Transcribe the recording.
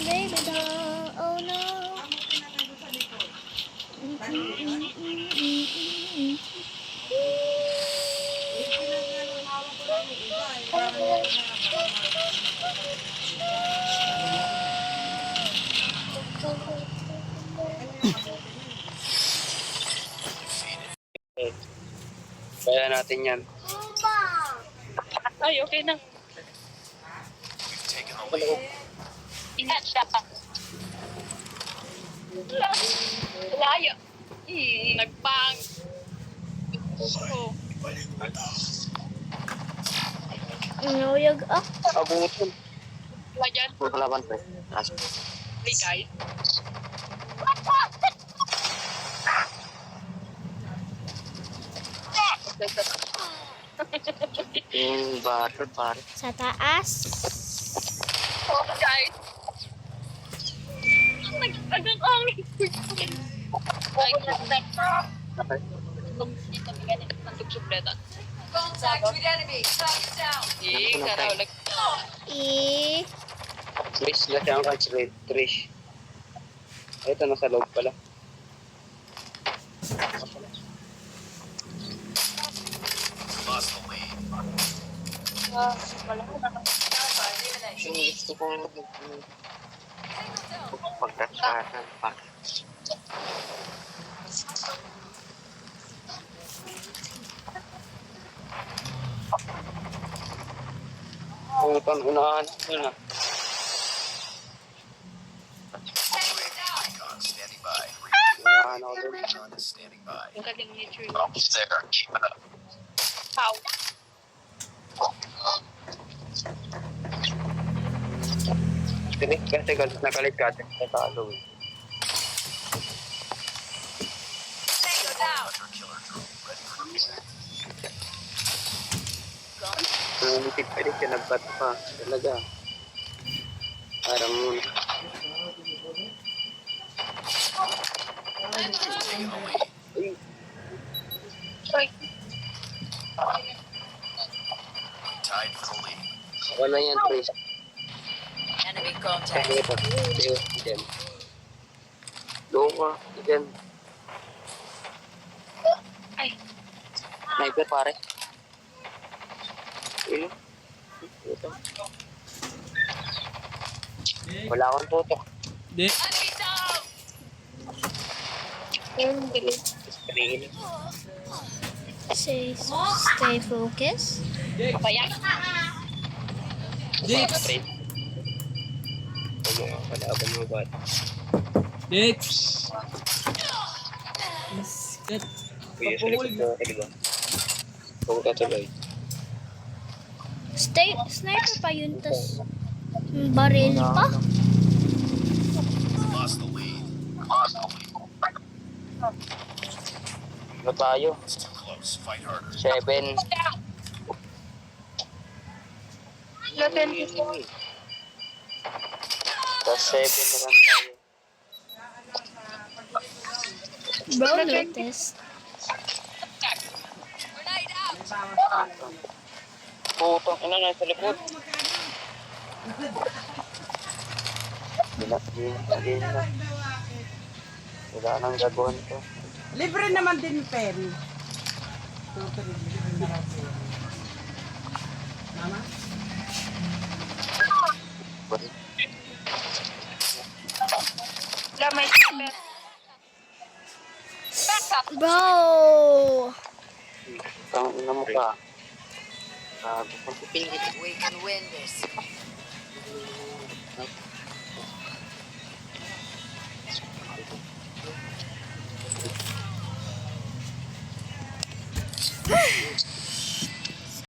baby doll. Oh no. Kaya natin yan. Ay, okay na. Ingat siya. Layo. Nagpang. Oh. Nuyag ah. Abutin. Wala dyan. Pagkalaban pa. Ligay. Yung battle pare. Sa taas. Oh, guys. Nag-angin. Ay, Okay. nag-subletan. Contact with enemy. Target down. Eh, karaw lang. Eh. Trish, laki ang catch rate. Trish. Ito, nasa loob pala. Wala ko na. Elimination. Yung gusto kong pagkatsakan pa. Putang unahan. Yun na. Standing by. Unahan ako doon. Recon is standing by. Yung kaling nature. Almost there. Keep it up. How? Kasi nakalit ka din sa talo. Tango down. Hunter killer drone ready for mission. Nanitip pa rin siya, nagbat pa. Talaga. Parang muna. Taking the lead. Sorry. Tied for the lead. Ako na yan, Trish. Enemy Kasi contact. ito. Leo, Iden. Luma, Iden. Ay. Sniper, pare. Ilo. Ito. Wala akong tutok. Enemy down. Yung bilis. Rin. Stay focused. Papaya. Rin. Kalaban mo ba? Dix! Kuya, sa likod mo ako, diba? Huwag ka tuloy. Sniper pa yun, tas baril pa. Lost the lead. Lost the lead. Ano tayo? It's too close. Fight harder. 7. Tapos 7 na lang tayo. Bro, notice. Grenade out. Putang ina na sa likod. Hindi na. Wala nang gagawin to. Libre naman din pen. Mama? Wala may sniper. Bro! Putang ina mo ka. Gago. We can win this.